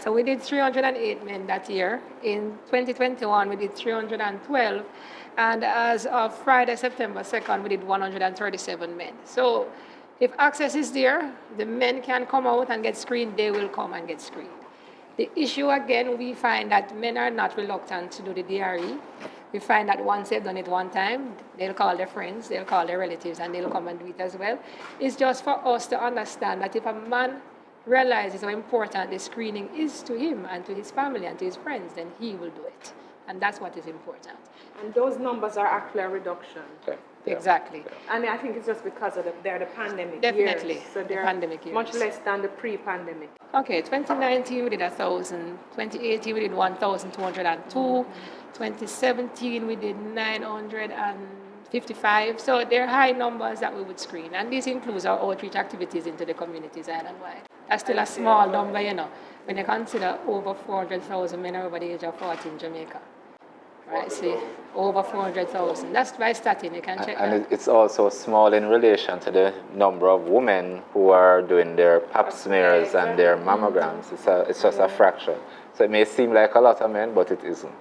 So we did 308 men that year. In 2021, we did 312. And as of Friday, September 2nd, we did 137 men. So if access is there, the men can come out and get screened, they will come and get screened. The issue again, we find that men are not reluctant to do the DRE. We find that once they've done it one time, they'll call their friends, they'll call their relatives, and they'll come and do it as well. It's just for us to understand that if a man realizes how important the screening is to him and to his family and to his friends, then he will do it. And that's what is important. And those numbers are actually a reduction. Okay. Exactly. And I think it's just because of they're the pandemic Definitely, years. So the they're pandemic years. much less than the pre-pandemic. Okay, 2019 we did 1,000. 2018 we did 1,202. 2017 we did 955. So they're high numbers that we would screen. And this includes our outreach activities into the communities island-wide. That's still a small number, you know, when you consider over 400,000 men over the age of 40 in Jamaica. Right, see, over 400,000. That's by starting, you can check that. And it's also small in relation to the number of women who are doing their pap smears and their mammograms. It's just a fraction. So it may seem like a lot of men, but it isn't.